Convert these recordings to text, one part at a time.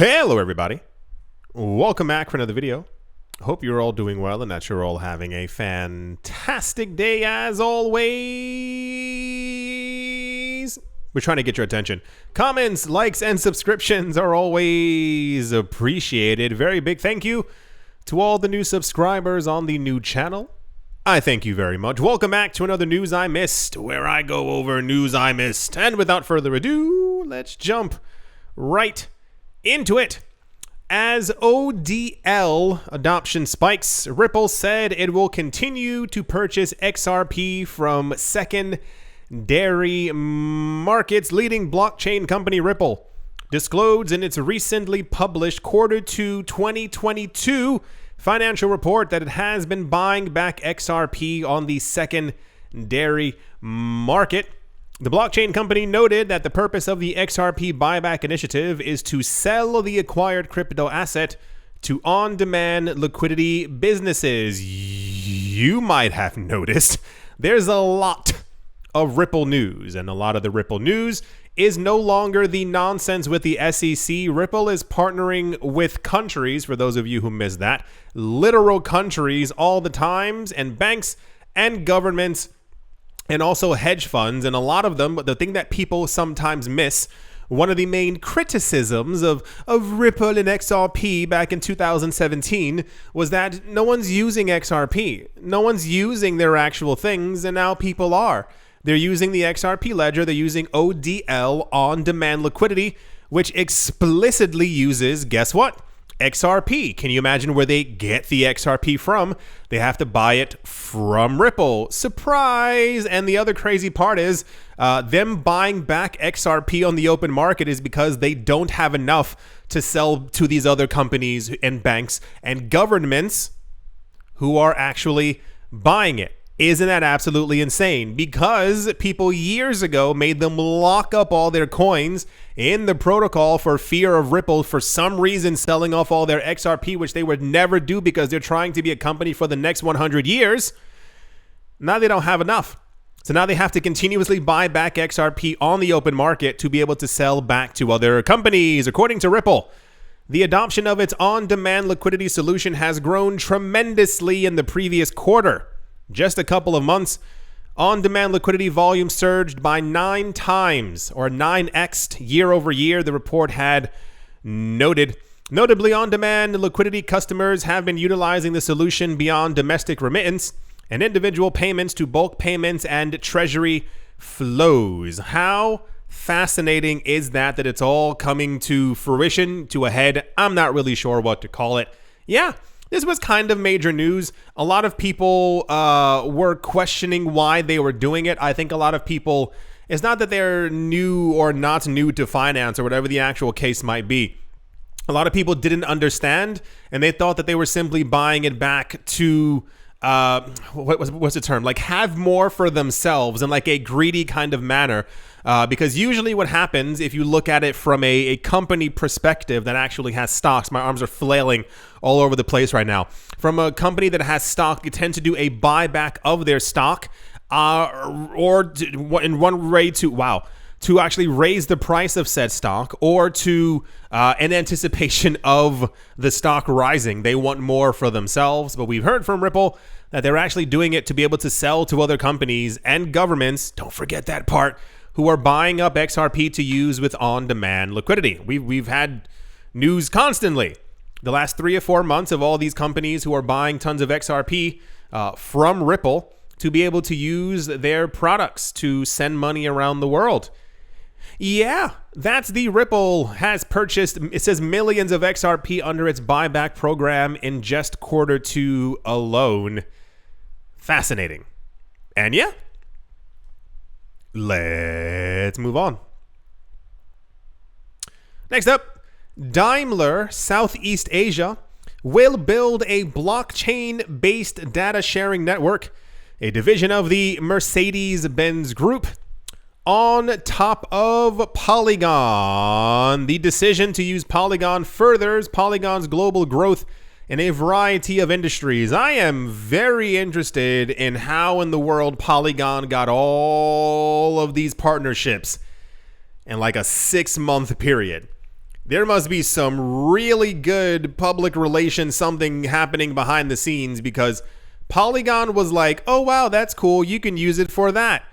Hello everybody, welcome back for another video. Hope you're all doing well and that you're all having a fantastic day as always. We're trying to get your attention. Comments, likes, and subscriptions are always appreciated. Very big thank you to all the new subscribers on the new channel. I thank you very much. Welcome back to another News I Missed, where I go over news I missed. And without further ado, let's jump right into it. As ODL adoption spikes, Ripple said it will continue to purchase XRP from secondary markets. Leading blockchain company Ripple disclosed in its recently published Q2 2022 financial report that it has been buying back XRP on the secondary market. The blockchain company noted that the purpose of the XRP buyback initiative is to sell the acquired crypto asset to on-demand liquidity businesses. You might have noticed there's a lot of Ripple news, and a lot of the Ripple news is no longer the nonsense with the SEC. Ripple is partnering with countries, for those of you who missed that, literal countries all the times, and banks and governments, and also hedge funds, and a lot of them. But the thing that people sometimes miss, one of the main criticisms of Ripple and XRP back in 2017 was that no one's using XRP. No one's using their actual things, and now people are. They're using the XRP ledger. They're using ODL, on-demand liquidity, which explicitly uses, guess what? XRP. Can you imagine where they get the XRP from? They have to buy it from Ripple. Surprise! And the other crazy part is them buying back XRP on the open market is because they don't have enough to sell to these other companies and banks and governments who are actually buying it. Isn't that absolutely insane? Because people years ago made them lock up all their coins in the protocol for fear of Ripple for some reason selling off all their XRP, which they would never do because they're trying to be a company for the next 100 years. Now they don't have enough. So now they have to continuously buy back XRP on the open market to be able to sell back to other companies. According to Ripple, the adoption of its on-demand liquidity solution has grown tremendously in the previous quarter. Just a couple of months, on-demand liquidity volume surged by 9 times, or 9x year over year, the report had noted. Notably, on-demand liquidity customers have been utilizing the solution beyond domestic remittance and individual payments to bulk payments and treasury flows. How fascinating is that it's all coming to fruition, to a head? I'm not really sure what to call it. Yeah. This was kind of major news. A lot of people were questioning why they were doing it. I think a lot of people, it's not that they're new or not new to finance or whatever the actual case might be. A lot of people didn't understand, and they thought that they were simply buying it back to, what's the term? Like have more for themselves in like a greedy kind of manner. Because usually what happens, if you look at it from a company perspective that actually has stocks, my arms are flailing all over the place right now. From a company that has stock, you tend to do a buyback of their stock, or in one way to actually raise the price of said stock, or to in anticipation of the stock rising. They want more for themselves. But we've heard from Ripple that they're actually doing it to be able to sell to other companies and governments. Don't forget that part. Who are buying up XRP to use with on-demand liquidity. We've had news constantly the last 3 or 4 months of all these companies who are buying tons of XRP from Ripple to be able to use their products to send money around the world. Yeah, that's the Ripple has purchased, it says millions of XRP under its buyback program in just Q2 alone. Fascinating. And yeah. Let's move on. Next up, Daimler Southeast Asia will build a blockchain-based data sharing network, a division of the Mercedes-Benz Group, on top of Polygon. The decision to use Polygon furthers Polygon's global growth in a variety of industries. I am very interested in how in the world Polygon got all of these partnerships in like a 6-month period. There must be some really good public relations, something happening behind the scenes, because Polygon was like, oh wow, that's cool, you can use it for that.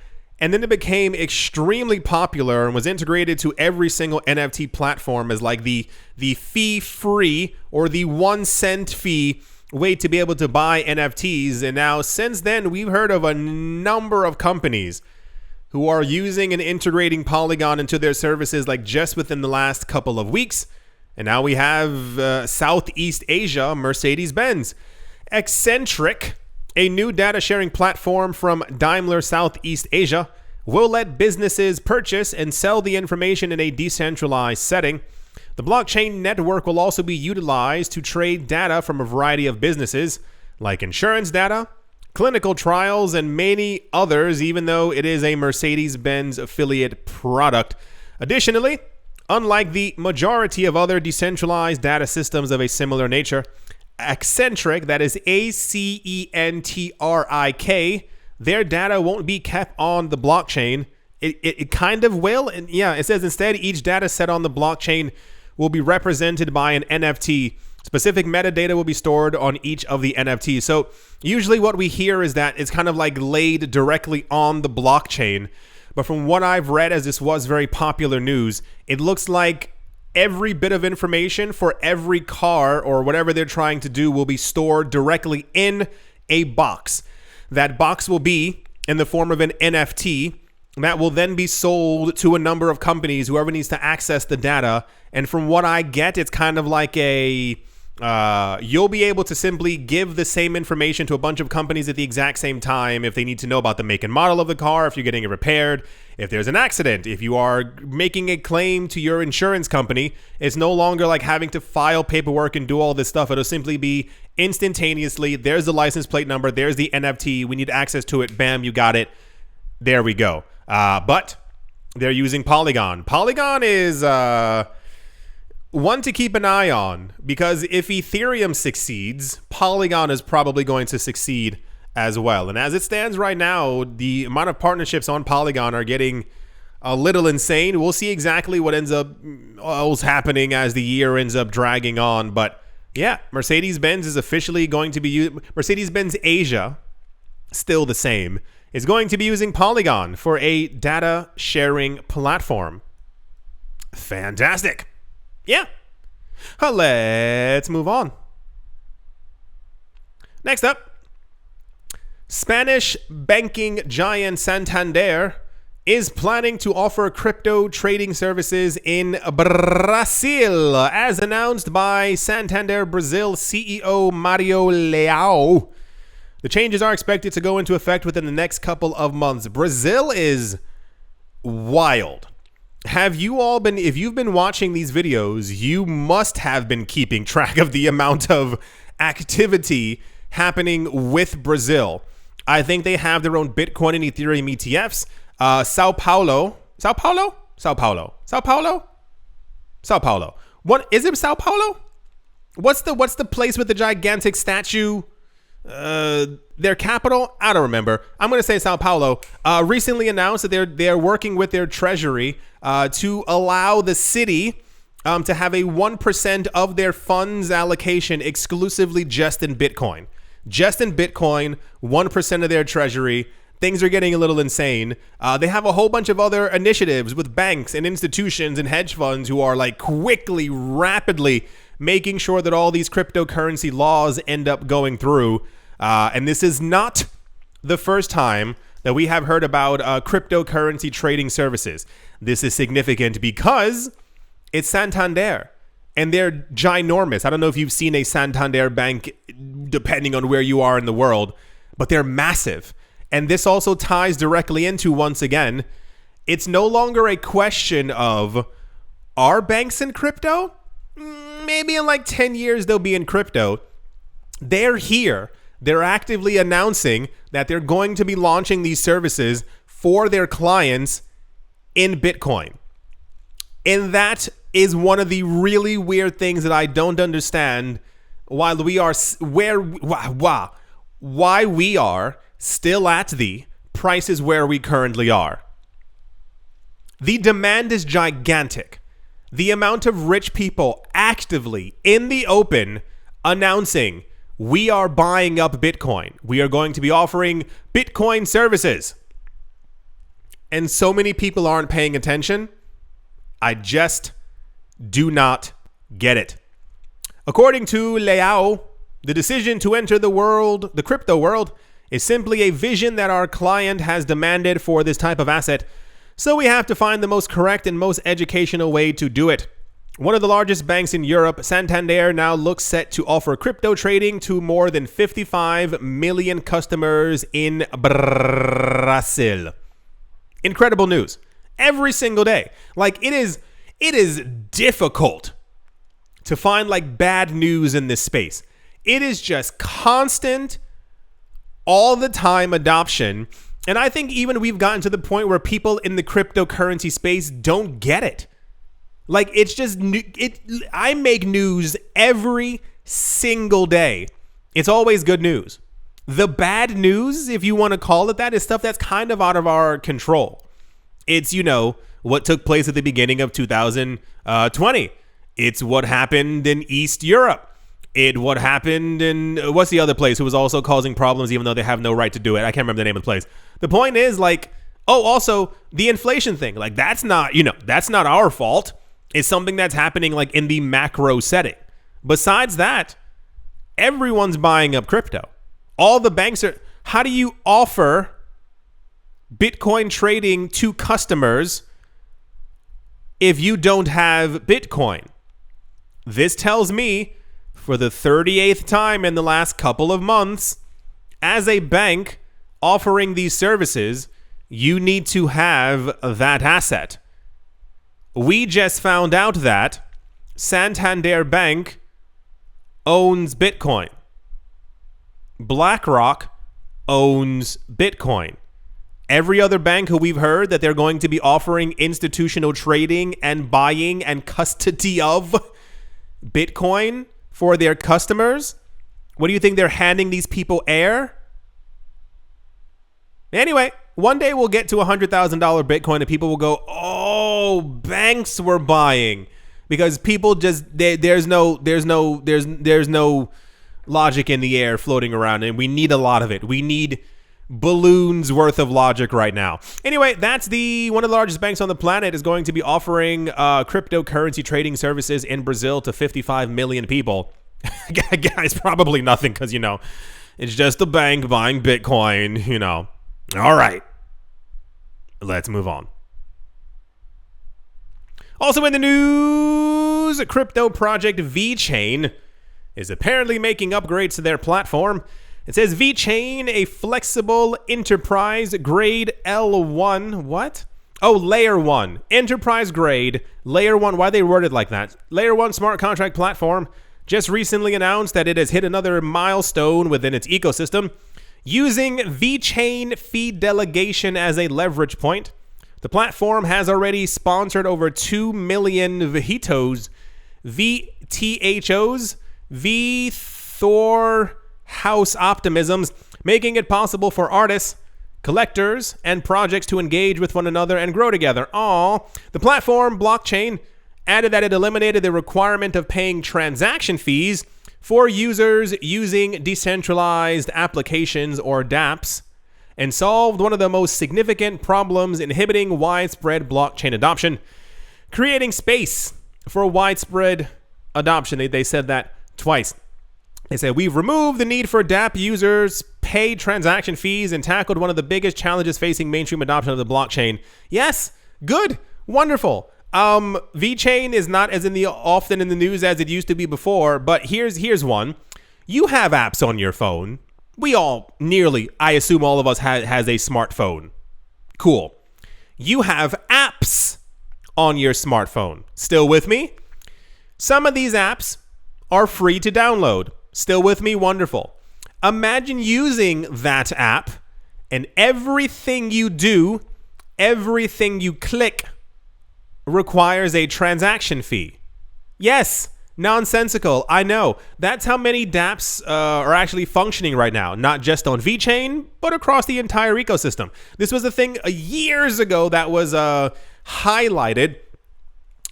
And then it became extremely popular and was integrated to every single NFT platform as like the fee-free or the 1 cent fee way to be able to buy NFTs. And now since then, we've heard of a number of companies who are using and integrating Polygon into their services like just within the last couple of weeks. And now we have Southeast Asia, Mercedes-Benz. Eccentric, a new data sharing platform from Daimler Southeast Asia, will let businesses purchase and sell the information in a decentralized setting. The blockchain network will also be utilized to trade data from a variety of businesses, like insurance data, clinical trials, and many others, even though it is a Mercedes-Benz affiliate product. Additionally, unlike the majority of other decentralized data systems of a similar nature, Eccentric, that is ACENTRIK, their data won't be kept on the blockchain. It kind of will. And yeah, it says instead each data set on the blockchain will be represented by an NFT. Specific metadata will be stored on each of the NFTs. So usually what we hear is that it's kind of like laid directly on the blockchain. But from what I've read, as this was very popular news, it looks like every bit of information for every car or whatever they're trying to do will be stored directly in a box. That box will be in the form of an NFT that will then be sold to a number of companies, whoever needs to access the data. And from what I get, it's kind of like you'll be able to simply give the same information to a bunch of companies at the exact same time if they need to know about the make and model of the car, if you're getting it repaired, if there's an accident, if you are making a claim to your insurance company. It's no longer like having to file paperwork and do all this stuff. It'll simply be instantaneously, there's the license plate number, there's the NFT, we need access to it, bam, you got it. There we go. But they're using Polygon. Polygon is one to keep an eye on, because if Ethereum succeeds, Polygon is probably going to succeed as well. And as it stands right now, the amount of partnerships on Polygon are getting a little insane. We'll see exactly what ends up happening as the year ends up dragging on. But yeah, Mercedes-Benz is officially going to be Mercedes-Benz Asia, still the same, is going to be using Polygon for a data sharing platform. Fantastic. Yeah. Let's move on. Next up, Spanish banking giant Santander is planning to offer crypto trading services in Brazil, as announced by Santander Brazil CEO Mario Leao. The changes are expected to go into effect within the next couple of months. Brazil is wild. Have you all been, if you've been watching these videos, you must have been keeping track of the amount of activity happening with Brazil. I think they have their own Bitcoin and Ethereum ETFs. Sao Paulo. What is it? Sao Paulo? What's the place with the gigantic statue? Their capital? I don't remember. I'm going to say Sao Paulo. Recently announced that they're working with their treasury to allow the city to have a 1% of their funds allocation exclusively just in Bitcoin. Just in Bitcoin, 1% of their treasury. Things are getting a little insane. They have a whole bunch of other initiatives with banks and institutions and hedge funds who are like quickly, rapidly making sure that all these cryptocurrency laws end up going through. And this is not the first time that we have heard about cryptocurrency trading services. This is significant because it's Santander, and they're ginormous. I don't know if you've seen a Santander bank, depending on where you are in the world, but they're massive. And this also ties directly into, once again, it's no longer a question of, are banks in crypto? Maybe in like 10 years they'll be in crypto. They're here. They're actively announcing that they're going to be launching these services for their clients in Bitcoin. And that is one of the really weird things that I don't understand why we are why we are still at the prices where we currently are. The demand is gigantic. the amount of rich people actively in the open announcing we are buying up Bitcoin. We are going to be offering Bitcoin services. And so many people aren't paying attention. I just do not get it. According to Liao, the decision to enter the crypto world, is simply a vision that our client has demanded for this type of asset. So we have to find the most correct and most educational way to do it. One of the largest banks in Europe, Santander, now looks set to offer crypto trading to more than 55 million customers in Brazil. Incredible news. Every single day. Like, it is difficult to find like bad news in this space. It is just constant, all the time adoption. And I think even we've gotten to the point where people in the cryptocurrency space don't get it. Like, it's just, I make news every single day. It's always good news. The bad news, if you want to call it that, is stuff that's kind of out of our control. It's, what took place at the beginning of 2020. It's what happened in East Europe. What happened in, what's the other place who was also causing problems even though they have no right to do it? I can't remember the name of the place. The point is, like, also the inflation thing. Like, that's not our fault. It's something that's happening like in the macro setting. Besides that, everyone's buying up crypto. All the banks are. How do you offer Bitcoin trading to customers if you don't have Bitcoin? This tells me, for the 38th time in the last couple of months, as a bank offering these services, you need to have that asset. We just found out that Santander Bank owns Bitcoin. BlackRock owns Bitcoin. Every other bank who we've heard that they're going to be offering institutional trading and buying and custody of Bitcoin for their customers, what do you think they're handing these people air? Anyway, one day we'll get to $100,000 Bitcoin and people will go, oh, banks were buying, because people just, there's no logic in the air floating around, and we need a lot of it. We need balloons worth of logic right now. Anyway, that's one of the largest banks on the planet is going to be offering cryptocurrency trading services in Brazil to 55 million people. Guys, probably nothing, because, it's just a bank buying Bitcoin, All right. Let's move on. Also in the news, crypto project VeChain is apparently making upgrades to their platform. It says VeChain, a flexible enterprise grade L1. What? Oh, layer 1. Enterprise grade, layer 1. Why they worded like that? Layer 1 smart contract platform just recently announced that it has hit another milestone within its ecosystem. Using VeChain fee delegation as a leverage point, the platform has already sponsored over 2 million VeThos, Thor house optimisms, making it possible for artists, collectors, and projects to engage with one another and grow together. The platform blockchain added that it eliminated the requirement of paying transaction fees for users using decentralized applications or dApps, and solved one of the most significant problems inhibiting widespread blockchain adoption, creating space for widespread adoption. They said that twice. They said, we've removed the need for dApp users pay transaction fees and tackled one of the biggest challenges facing mainstream adoption of the blockchain. Yes, good, wonderful. VeChain is not as often in the news as it used to be before, but here's one. You have apps on your phone. We all, I assume all of us has a smartphone. Cool. You have apps on your smartphone. Still with me? Some of these apps are free to download. Still with me? Wonderful. Imagine using that app and everything you do, everything you click requires a transaction fee. Yes, nonsensical. I know. That's how many dApps are actually functioning right now, not just on VeChain, but across the entire ecosystem. This was a thing years ago that was highlighted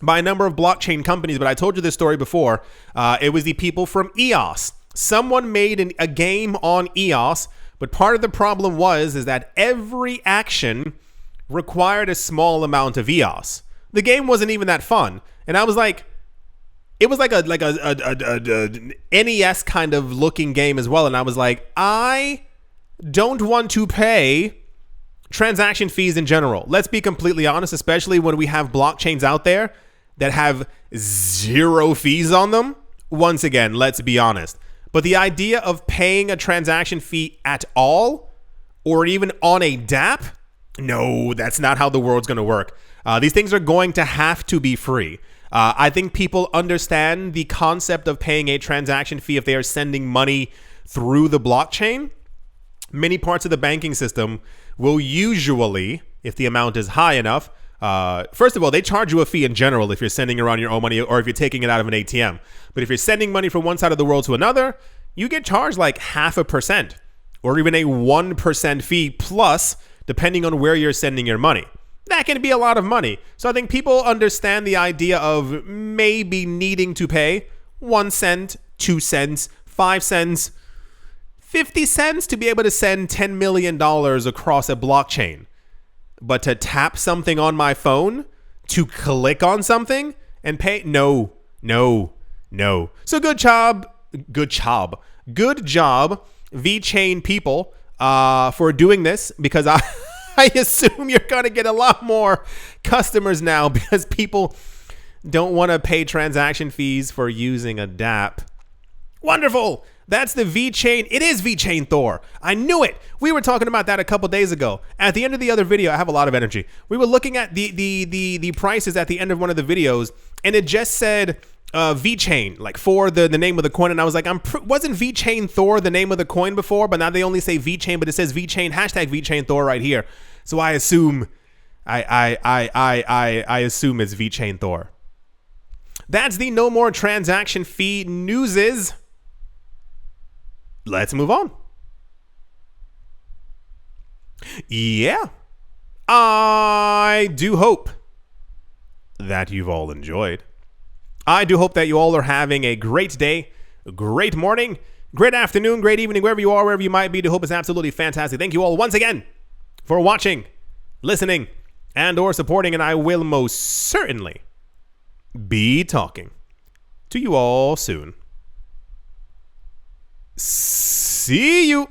by a number of blockchain companies, but I told you this story before. It was the people from EOS. Someone made a game on EOS, but part of the problem is that every action required a small amount of EOS. The game wasn't even that fun, and I was like, it was like a NES kind of looking game as well, and I was like, I don't want to pay transaction fees in general. Let's be completely honest, especially when we have blockchains out there that have zero fees on them. Once again, let's be honest. But the idea of paying a transaction fee at all, or even on a dApp, no, that's not how the world's going to work. These things are going to have to be free. I think people understand the concept of paying a transaction fee if they are sending money through the blockchain. Many parts of the banking system will usually, if the amount is high enough, first of all, they charge you a fee in general if you're sending around your own money or if you're taking it out of an ATM. But if you're sending money from one side of the world to another, you get charged like 0.5% or even a 1% fee plus, depending on where you're sending your money. That can be a lot of money. So I think people understand the idea of maybe needing to pay 1 cent, 2 cents, 5 cents, 50 cents to be able to send $10 million across a blockchain. But to tap something on my phone, to click on something and pay, no. So good job, VeChain people, for doing this, because I assume you're going to get a lot more customers now because people don't want to pay transaction fees for using a dApp. Wonderful. That's the VeChain. It is VeChain Thor. I knew it. We were talking about that a couple days ago. At the end of the other video, I have a lot of energy. We were looking at the prices at the end of one of the videos, and it just said VeChain, like for the name of the coin. And I was like, wasn't VeChain Thor the name of the coin before? But now they only say VeChain, but it says VeChain, hashtag VeChain Thor right here. So I assume, I assume it's VeChain Thor. That's the no more transaction fee newses. Let's move on. Yeah. I do hope that you've all enjoyed. I do hope that you all are having a great day, a great morning, great afternoon, great evening, wherever you are, wherever you might be. I hope it's absolutely fantastic. Thank you all once again for watching, listening, and or supporting, and I will most certainly be talking to you all soon. See you.